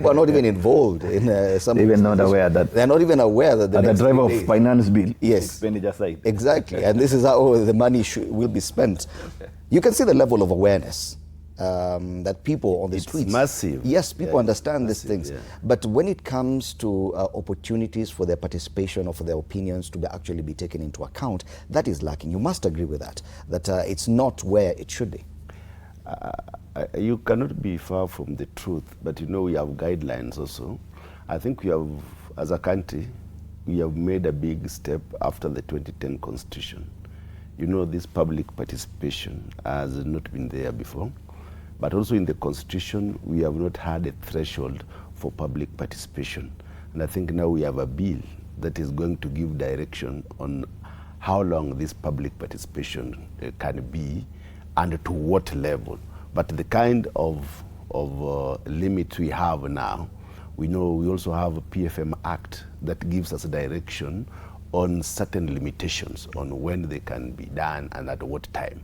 People are not even involved in some. Even not aware that they're not even aware that the driver of finance bill yes expenditure side. Exactly, and this is how the money will be spent. You can see the level of awareness that people on the streets. It's massive. Yes, people understand these things, yeah. but when it comes to opportunities for their participation or for their opinions to actually be taken into account, that is lacking. You must agree with that. That it's not where it should be. You cannot be far from the truth, but you know we have guidelines also. I think we have, as a country, we have made a big step after the 2010 Constitution. You know, this public participation has not been there before, but also in the Constitution, we have not had a threshold for public participation. And I think now we have a bill that is going to give direction on how long this public participation can be and to what level. But the kind of limit we have now, we know we also have a PFM Act that gives us direction on certain limitations on when they can be done and at what time.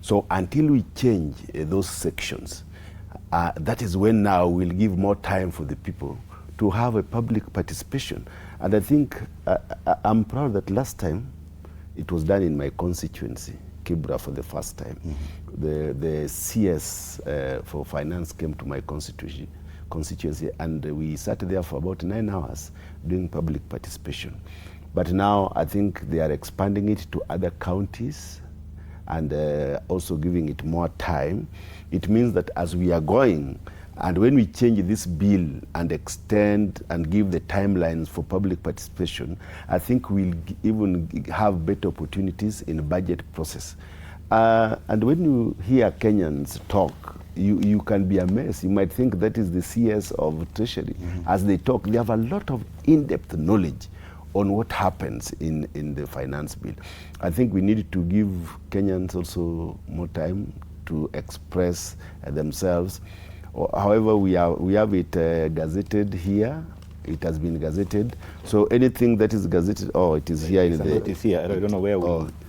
So until we change those sections, that is when now we'll give more time for the people to have a public participation. And I think I'm proud that last time it was done in my constituency, Kibra, for the first time. The CS for finance came to my constituency, and we sat there for about 9 hours doing public participation. But now I think they are expanding it to other counties and also giving it more time. It means that as we are going, and when we change this bill and extend and give the timelines for public participation, I think we'll even have better opportunities in the budget process. And when you hear Kenyans talk, you can be amazed. You might think that is the CS of Treasury. As they talk, they have a lot of in-depth knowledge on what happens in the finance bill. I think we need to give Kenyans also more time to express themselves. However, we have it gazetted here. It has been gazetted. So anything that is gazetted, it is here. It is here. I don't know where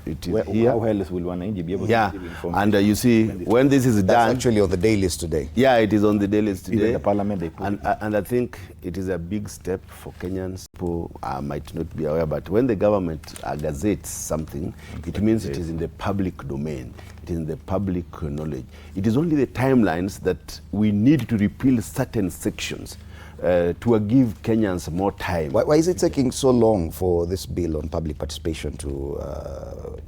it is here. How else will one be able to give information? And you see, when this is done... That's actually on the day list today. Yeah, it is on the day list today. Even the parliament, they put and I think it is a big step for Kenyans. People might not be aware, but when the government gazettes something, it means it is in the public domain. It is in the public knowledge. It is only the timelines that we need to repeal certain sections to give Kenyans more time. Why is it taking so long for this bill on public participation to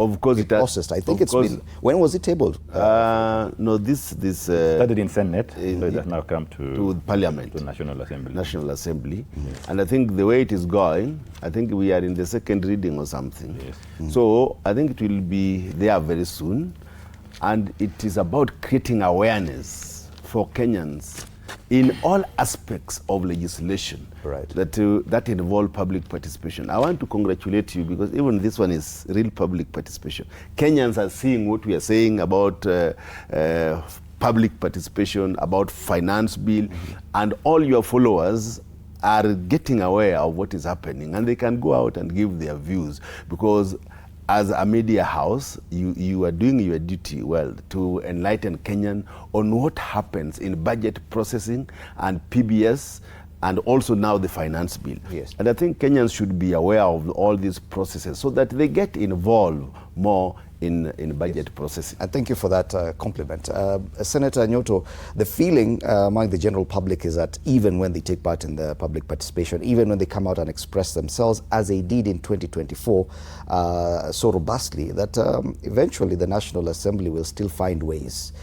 of course be processed? I think it's been... When was it tabled? No, this started in SIGNET, so it has now come to Parliament, to National Assembly. National Assembly. And I think the way it is going, I think we are in the second reading or something. Yes. So I think it will be there very soon. And it is about creating awareness for Kenyans in all aspects of legislation that involve public participation. I want to congratulate you because even this one is real public participation. Kenyans are seeing what we are saying about public participation, about finance bill, and all your followers are getting aware of what is happening, and they can go out and give their views, because as a media house, you are doing your duty well to enlighten Kenyan on what happens in budget processing and PBS, and also now the finance bill. Yes. And I think Kenyans should be aware of all these processes so that they get involved more in budget processing. And thank you for that compliment. Senator Nyoto, the feeling among the general public is that even when they take part in the public participation, even when they come out and express themselves, as they did in 2024 so robustly, that eventually the National Assembly will still find ways.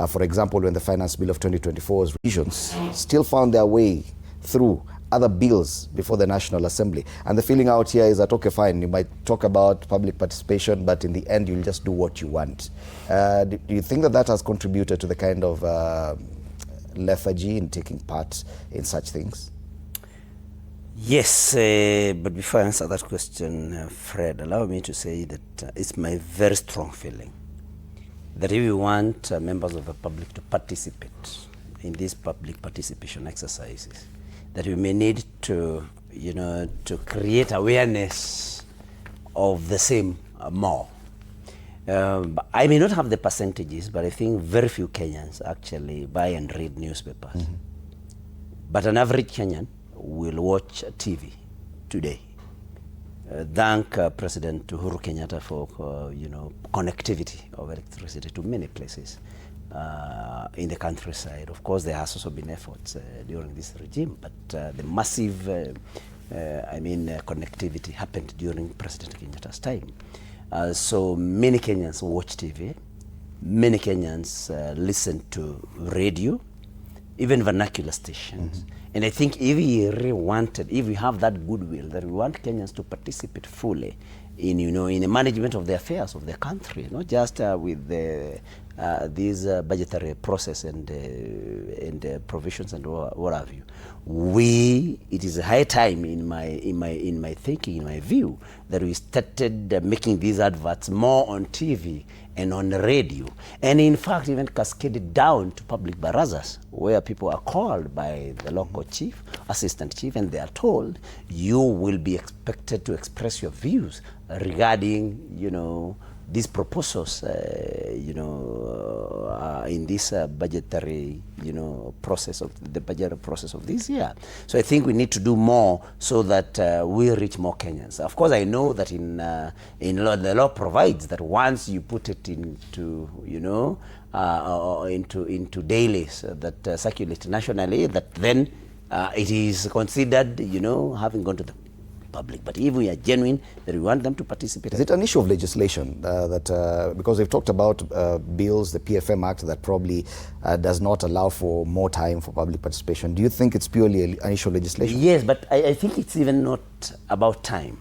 For example, when the Finance Bill of 2024's regions still found their way through other bills before the National Assembly. And the feeling out here is that, okay, fine, you might talk about public participation, but in the end, you'll just do what you want. Do you think that that has contributed to the kind of lethargy in taking part in such things? Yes, but before I answer that question, Fred, allow me to say that it's my very strong feeling that if we want members of the public to participate in these public participation exercises, that we may need to, to create awareness of the same more. I may not have the percentages, but I think very few Kenyans actually buy and read newspapers. But an average Kenyan will watch TV today. Thank President Uhuru Kenyatta for connectivity of electricity to many places in the countryside. Of course, there has also been efforts during this regime, but the massive connectivity happened during President Kenyatta's time. So many Kenyans watch TV, many Kenyans listen to radio, even vernacular stations. And I think if we have that goodwill, that we want Kenyans to participate fully in, in the management of the affairs of the country, not just with this budgetary process and provisions and what have you. It is a high time in my thinking, in my view, that we started making these adverts more on TV and on the radio, and in fact even cascaded down to public barazas, where people are called by the local chief, assistant chief, and they are told, you will be expected to express your views regarding, these proposals, in this budgetary, process of the budgetary process of this year. So I think we need to do more so that we reach more Kenyans. Of course, I know that in law, the law provides that once you put it into, into dailies that circulate nationally, that then it is considered, having gone to the public. But if we are genuine that we want them to participate. Is it an issue of legislation because we've talked about bills, the PFM Act, that probably does not allow for more time for public participation? Do you think it's purely an issue of legislation? Yes, but I think it's even not about time.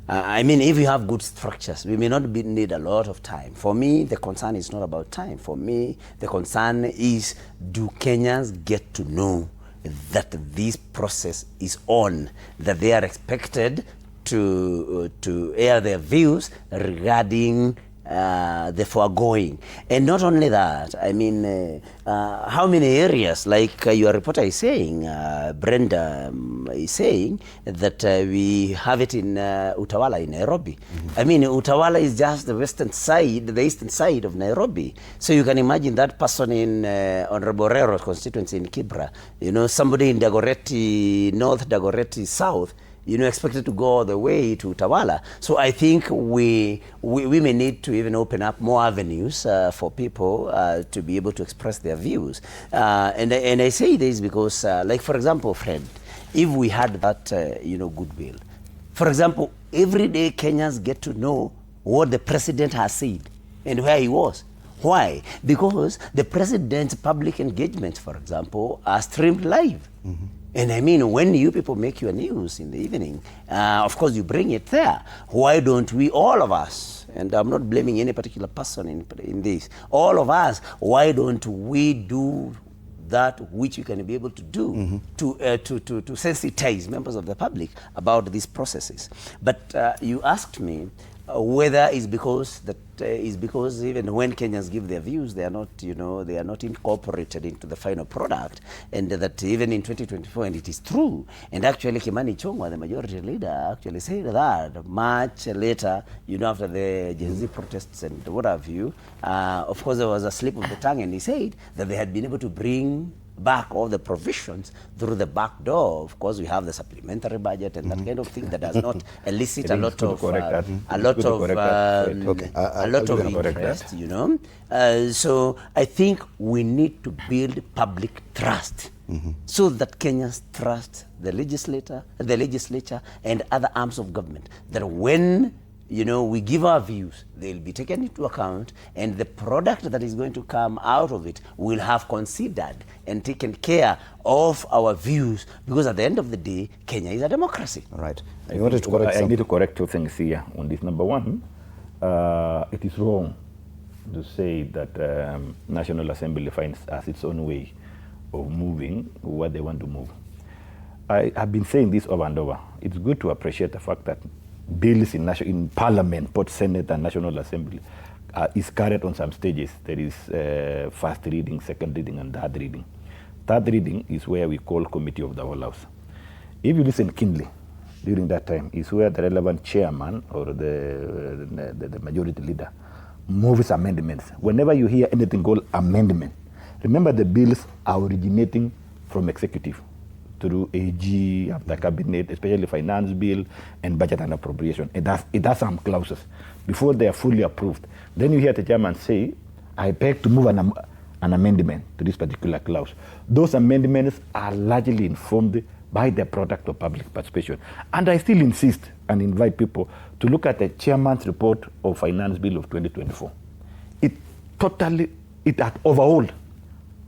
If you have good structures, we may not need a lot of time. For me, the concern is not about time. For me, the concern is, do Kenyans get to know that this process is on, that they are expected to air their views regarding the foregoing. And not only that, how many areas, like your reporter is saying, Brenda is saying, that we have it in Utawala in Nairobi. Utawala is just the western side, the eastern side of Nairobi. So you can imagine that person in Honorable Rero's constituency in Kibra, somebody in Dagoretti North, Dagoretti South, expected to go all the way to Utawala. So I think we may need to even open up more avenues for people to be able to express their views. And I say this because, like for example, Fred, if we had that, goodwill, for example, every day Kenyans get to know what the president has said and where he was. Why? Because the president's public engagements, for example, are streamed live. And when you people make your news in the evening, of course you bring it there. Why don't we, all of us, and I'm not blaming any particular person in this, all of us, why don't we do that which we can be able to do to sensitize members of the public about these processes? But you asked me whether it's because even when Kenyans give their views, they are not, they are not incorporated into the final product, and that even in 2024, and it is true, and actually Kimani Ichung'wah, the majority leader, actually said that much later, after the Gen Z protests and what have you, of course there was a slip of the tongue, and he said that they had been able to bring back all the provisions through the back door. Of course, we have the supplementary budget and that kind of thing that does not elicit a lot of interest, So I think we need to build public trust so that Kenyans trust the legislature and other arms of government, that when we give our views, they'll be taken into account, and the product that is going to come out of it will have considered and taken care of our views, because at the end of the day, Kenya is a democracy. All right. I need to correct two things here on this. Number one, it is wrong to say that National Assembly finds as its own way of moving what they want to move. I have been saying this over and over. It's good to appreciate the fact that bills in Parliament, both Senate and National Assembly, is carried on some stages. There is first reading, second reading, and third reading. Third reading is where we call Committee of the Whole House. If you listen keenly, during that time is where the relevant chairman or the majority leader moves amendments. Whenever you hear anything called amendment, remember the bills are originating from executive through AG, after cabinet, especially finance bill and budget and appropriation. It has some clauses before they are fully approved. Then you hear the chairman say, I beg to move an amendment to this particular clause. Those amendments are largely informed by the product of public participation. And I still insist and invite people to look at the chairman's report of finance bill of 2024. It had overhauled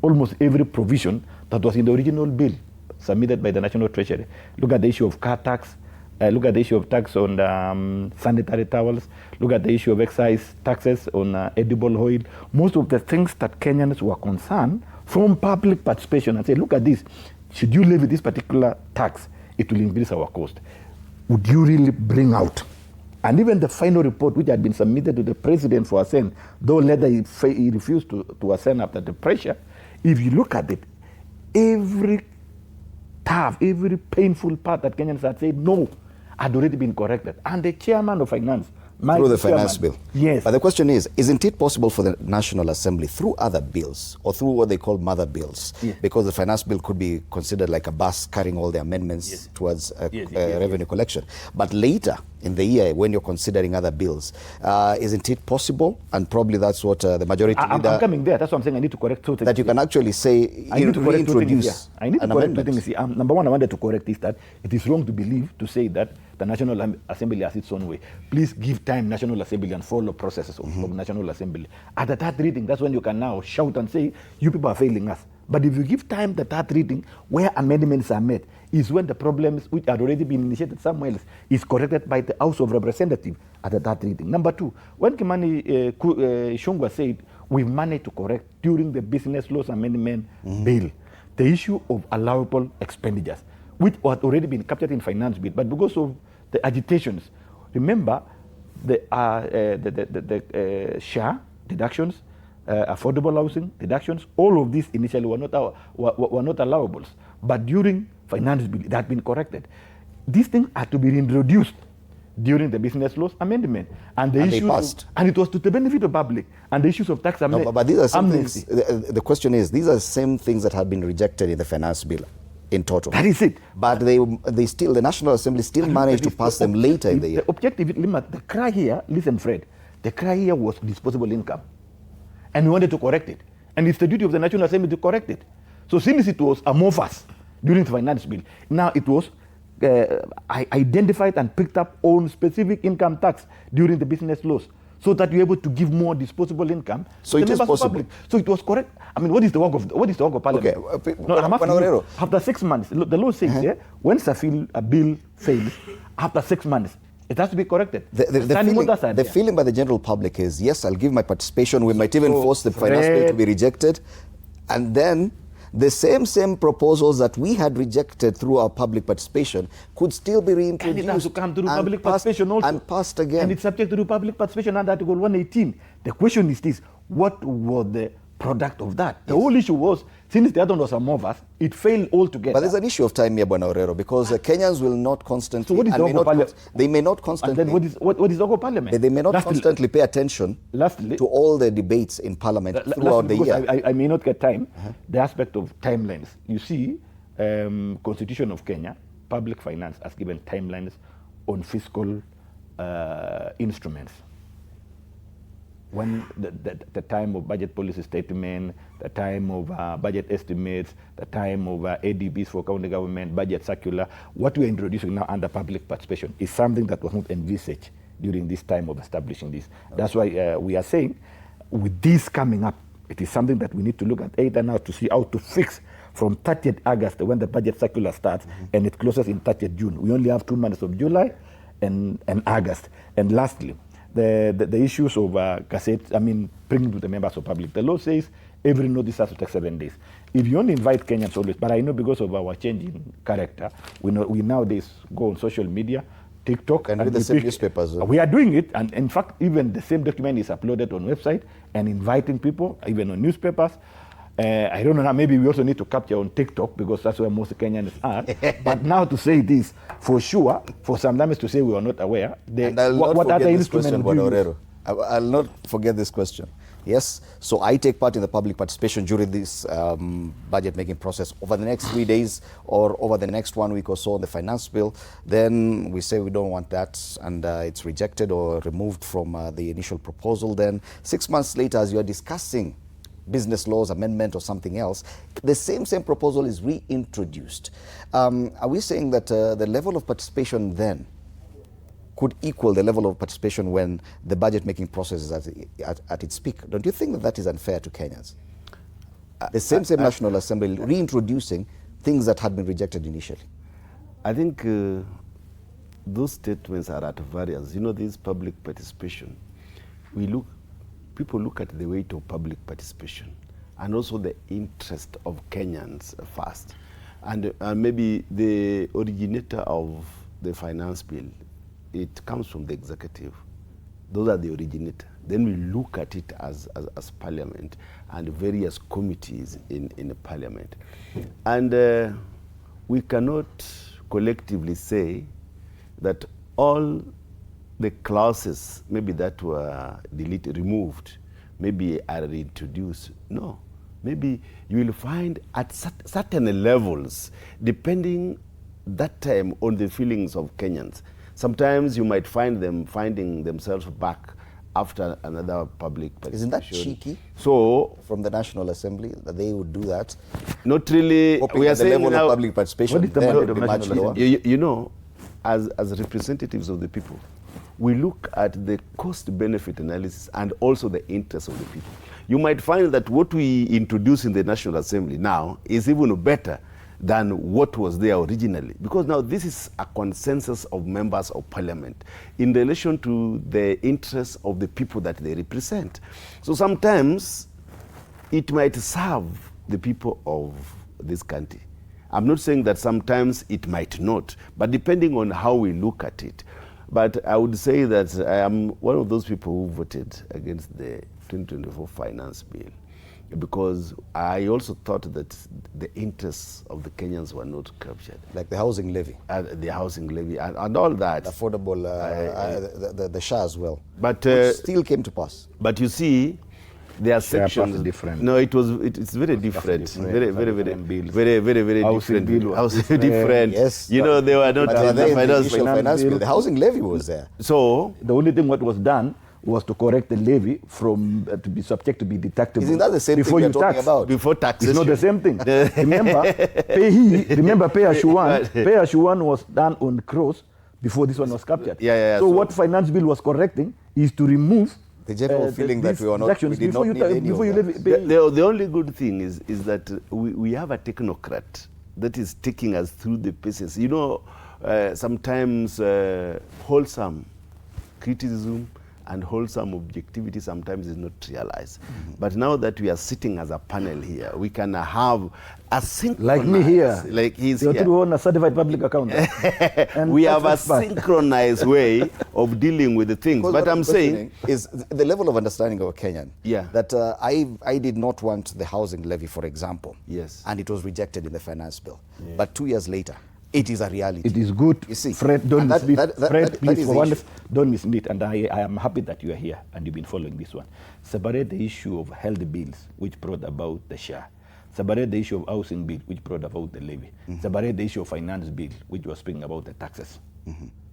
almost every provision that was in the original bill submitted by the National Treasury. Look at the issue of car tax, look at the issue of tax on sanitary towels, look at the issue of excise taxes on edible oil. Most of the things that Kenyans were concerned from public participation and say, look at this, should you levy this particular tax, it will increase our cost. Would you really bring out? And even the final report, which had been submitted to the president for assent, though later he refused to assent after the pressure, if you look at it, every painful part that Kenyans had said no had already been corrected. And the chairman of finance, through the finance bill. Yes. But the question is, isn't it possible for the National Assembly through other bills or through what they call mother bills, because the finance bill could be considered like a bus carrying all the amendments towards revenue collection. But later in the year, when you're considering other bills, isn't it possible? And probably that's what the majority leader... I'm coming there. That's what I'm saying. I need to correct two things. That you can actually say, I need to correct reintroduce I need to correct two things. Number one, I wanted to correct is that it is wrong to say that the National Assembly has its own way. Please give time National Assembly and follow processes of National Assembly. At the third reading, that's when you can now shout and say, you people are failing us. But if you give time the third reading, where amendments are made, is when the problems which had already been initiated somewhere else is corrected by the House of Representatives at the third reading. Number two, when Kimani Ichung'wah said, we managed to correct during the Business Laws Amendment Bill, the issue of allowable expenditures, which had already been captured in finance bill, but because of the agitations, remember the SHA deductions, affordable housing deductions, all of these initially were not allowables, but during finance bill, it had been corrected. These things had to be reintroduced during the Business Laws Amendment, and they passed. And it was to the benefit of public, and the issues of tax amnesty. No, but these are some things. The question is, these are the same things that had been rejected in the finance bill in total. That is it. But the National Assembly still managed to pass them later in the year. The objective limit, the cry here, listen, Fred, the cry here was disposable income. And we wanted to correct it. And it's the duty of the National Assembly to correct it. So since it was amorphous during the finance bill, now it was identified and picked up on specific income tax during the business laws, so that you're able to give more disposable income so to the members of public. So it was correct. I mean, what is the work of Parliament? Okay. No, I'm asking you, after 6 months, the law says a bill fails, after 6 months, it has to be corrected. The feeling by the general public is, yes, I'll give my participation. We might even force the finance bill to be rejected. And then the same proposals that we had rejected through our public participation could still be reintroduced. And it has to come through public participation also. And passed again. And it's subject to public participation under Article 118. The question is this, what was the product of that? The whole issue was, since the other one was amorphous, it failed altogether. But there's an issue of time here, Bwana Orero, because Kenyans will not constantly... So what is the work of Parliament? They may not constantly... And then what is the work of Parliament? They may not constantly pay attention to all the debates in Parliament throughout the year. I may not get time. The aspect of timelines. You see, Constitution of Kenya, public finance has given timelines on fiscal instruments. When the time of budget policy statement, the time of budget estimates, the time of ADBs for county government, budget circular, what we are introducing now under public participation is something that was not envisaged during this time of establishing this. That's why we are saying, with this coming up, it is something that we need to look at either now to see how to fix from 30th August, when the budget circular starts, and it closes in 30th June. We only have 2 months of July and August. And lastly, the issues of cassettes, bringing to the members of public. The law says every notice has to take 7 days. If you only invite Kenyans always, but I know because of our changing character, we nowadays go on social media, TikTok, and read the same newspapers. We are doing it, and in fact, even the same document is uploaded on website and inviting people, even on newspapers. I don't know now, maybe we also need to capture on TikTok because that's where most Kenyans are. But now to say this, for sure, for sometimes to say we are not aware, what other instruments do you use? I'll not forget this question. Yes, so I take part in the public participation during this budget making process over the next 3 days or over the next 1 week or so on the finance bill. Then we say we don't want that, and it's rejected or removed from the initial proposal. Then 6 months later, as you are discussing business laws amendment or something else, the same proposal is reintroduced. Are we saying that the level of participation then could equal the level of participation when the budget making process is at its peak? Don't you think that that is unfair to Kenyans? The same National Assembly reintroducing things that had been rejected initially. I think those statements are at variance. You know, this public participation, people look at the weight of public participation and also the interest of Kenyans first. And maybe the originator of the finance bill, it comes from the executive. Those are the originator. Then we look at it as parliament and various committees in the parliament. And we cannot collectively say that all the clauses maybe that were deleted, removed, maybe are reintroduced. No, maybe you will find at certain levels, depending that time on the feelings of Kenyans. Sometimes you might find them finding themselves back after another public participation. Isn't that cheeky? So from the National Assembly that they would do that? Not really. We are the level of public participation then would be much lower. You know, as representatives of the people, we look at the cost-benefit analysis and also the interests of the people. You might find that what we introduce in the National Assembly now is even better than what was there originally. Because now this is a consensus of members of parliament in relation to the interests of the people that they represent. So sometimes it might serve the people of this country. I'm not saying that sometimes it might not, but depending on how we look at it. But I would say that I am one of those people who voted against the 2024 finance bill, because I also thought that the interests of the Kenyans were not captured. Like the housing levy. The housing levy and all that. Affordable, the SHA as well. But which still came to pass. But you see, there are sections. Different. No, it's very different. Very Housing different. bill Housing different. Yes. You know, they were not But the finance bill. The housing levy was there. So the only thing what was done was to correct the levy from to be subject to be deductible. Isn't that the same before thing you you're talking tax. about? before taxation. It's not the same thing. Remember, pay as you want was done on cross before this one was captured. So what finance bill was correcting is to remove the general feeling that we did not need any of that. The only good thing is that we have a technocrat that is taking us through the paces. You know, sometimes wholesome criticism and wholesome objectivity sometimes is not realized. But now that we are sitting as a panel here, we can have a synchronized... Like me here. Like he's You're here. to own a certified public accountant. We have a synchronized way of dealing with the things. Because but I'm saying... is the level of understanding of a Kenyan. Yeah. That I did not want the housing levy, for example. Yes. And it was rejected in the finance bill. Yeah. But 2 years later, it is a reality. It is good. You see, Fred, don't mislead. Fred, please, for one, issue. don't mislead. And I am happy that you are here and you've been following this one. Separate the issue of health bills, which brought about the share. Separate the issue of housing bill, which brought about the levy. Separate the issue of finance bill, which was speaking about the taxes.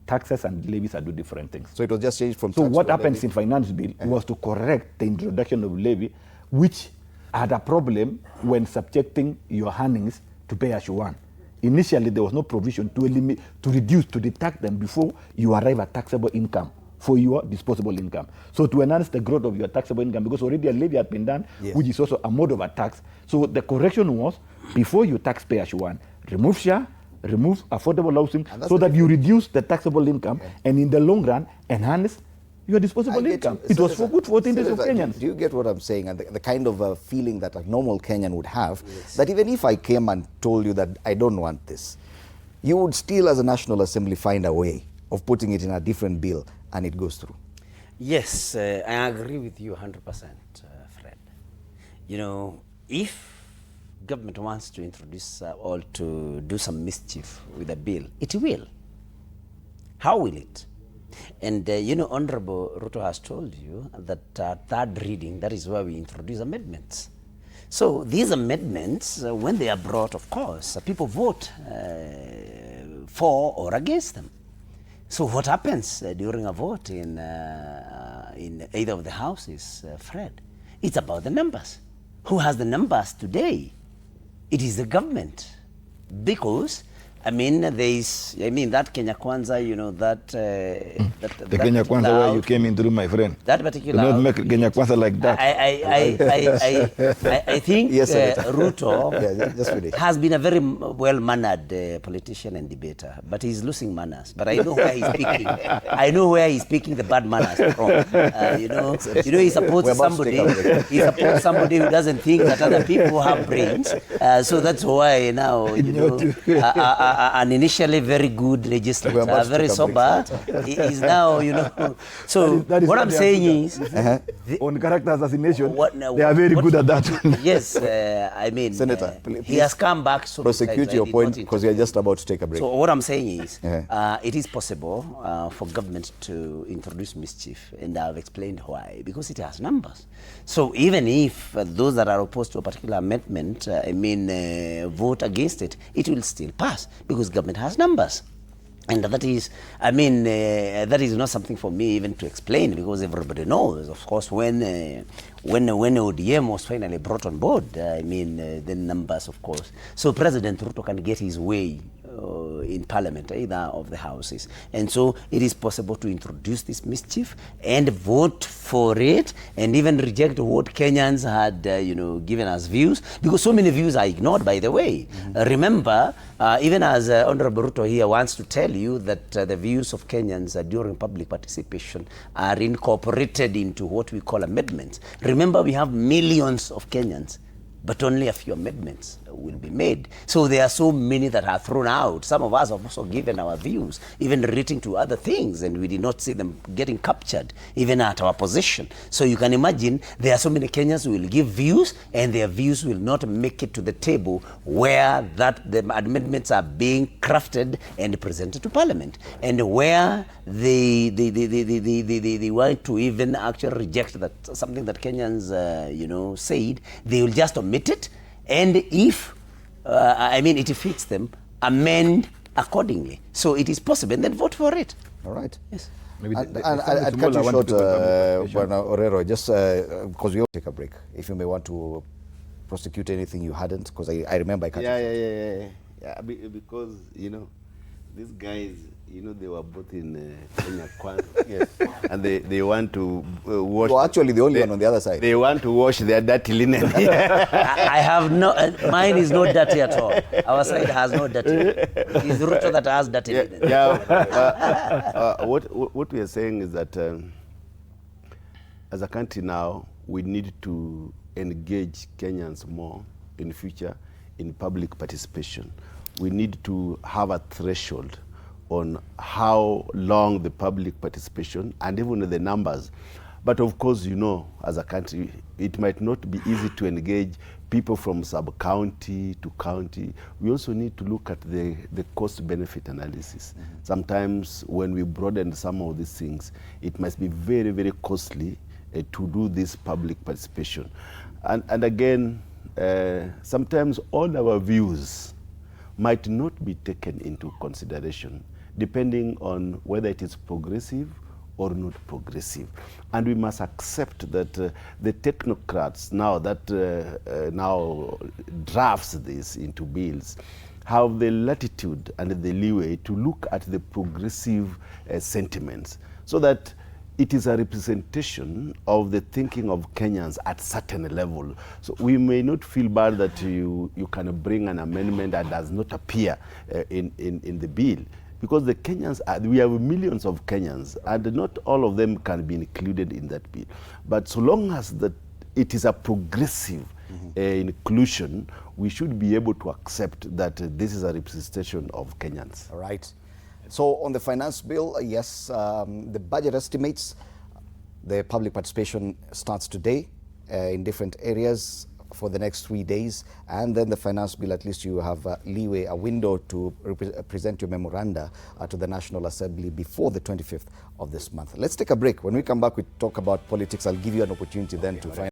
Taxes and levies are two different things. So it was just changed from So tax what to happens levy. in finance bill was to correct the introduction of levy, which had a problem when subjecting your earnings to pay as you want. Initially, there was no provision to reduce, to deduct them before you arrive at taxable income for your disposable income. So to enhance the growth of your taxable income, because already a levy had been done, Yes. which is also a mode of a tax. So the correction was, before you tax pay as you want, remove share, remove affordable housing, so that you reduce the taxable income, and in the long run, enhance your disposable income. It was for good for the interest of Kenyans. Do you get what I'm saying? And the kind of feeling that a normal Kenyan would have, that even if I came and told you that I don't want this, you would still, as a National Assembly, find a way of putting it in a different bill and it goes through. Yes, I agree with you 100%, Fred. You know, if government wants to introduce or to do some mischief with a bill, it will. How will it? And you know, Honorable Ruto has told you that third reading, that is where we introduce amendments. So these amendments, when they are brought, of course, people vote for or against them. So what happens during a vote in either of the houses, Fred? It's about the numbers. Who has the numbers today? It is the government. Because, I mean, there is, that Kenya Kwanza, you know, that... the Kenya Kwanza where you came in through, my friend. That particular... Do not make Kenya Kwanza like that. I think Yes, Ruto just finish. has been a very well-mannered politician and debater, but he's losing manners. But I know where he's speaking. I know where he's speaking the bad manners from. You know, he supports somebody. He supports somebody who doesn't think that other people have brains. So that's why now, you know, an initially very good legislator, very sober, is now, you know. So that is what I'm saying is, on character assassination, they are very good at that. Yes, I mean, Senator, he has come back. So prosecute your point, because we are just about to take a break. So what I'm saying is, it is possible for government to introduce mischief, and I've explained why. Because it has numbers. So even if those that are opposed to a particular amendment, vote against it, it will still pass because government has numbers. And that is, that is not something for me even to explain, because everybody knows, of course, when ODM was finally brought on board, the numbers, of course. So President Ruto can get his way in Parliament, either of the houses. And so it is possible to introduce this mischief and vote for it, and even reject what Kenyans had, given as views, because so many views are ignored, by the way. Remember, even as Honorable Ruto here wants to tell you that the views of Kenyans during public participation are incorporated into what we call amendments. Remember, we have millions of Kenyans, but only a few amendments will be made. So there are so many that are thrown out. Some of us have also given our views, even relating to other things, and we did not see them getting captured, even at our position. So you can imagine there are so many Kenyans who will give views, and their views will not make it to the table where the amendments are being crafted and presented to Parliament, and where they want to even actually reject that something that Kenyans said, they will just omit it, and if it fits them, amend accordingly. So it is possible, and then vote for it. All right. Yes. Maybe I'd cut you short, Orero, just because we all take a break. If you may want to prosecute anything you hadn't, because I remember I cut you. Yeah, because, these guys, they were both in Kenya Kwanza. Yes. And they want to wash... Well, actually, the only one on the other side. They want to wash their dirty linen. I have no... mine is not dirty at all. Our side has no dirty linen. It's Ruto that has dirty linen. What we are saying is that as a country now, we need to engage Kenyans more in future in public participation. We need to have a threshold on how long the public participation and even the numbers. But of course, as a country, it might not be easy to engage people from sub-county to county. We also need to look at the cost-benefit analysis. Sometimes when we broaden some of these things, it must be very, very costly to do this public participation. And again, sometimes all our views might not be taken into consideration, depending on whether it is progressive or not progressive. And we must accept that the technocrats now that now drafts this into bills have the latitude and the leeway to look at the progressive sentiments, so that it is a representation of the thinking of Kenyans at certain level. So we may not feel bad that you can bring an amendment that does not appear in the bill, because the Kenyans, we have millions of Kenyans, and not all of them can be included in that bill. But so long as it is a progressive inclusion, we should be able to accept that this is a representation of Kenyans. All right. So on the finance bill, yes, the budget estimates the public participation starts today in different areas. for the next 3 days, and then the finance bill, at least you have leeway, a window to present your memoranda to the National Assembly before the 25th of this month. Let's take a break. When we come back, we talk about politics. I'll give you an opportunity then to find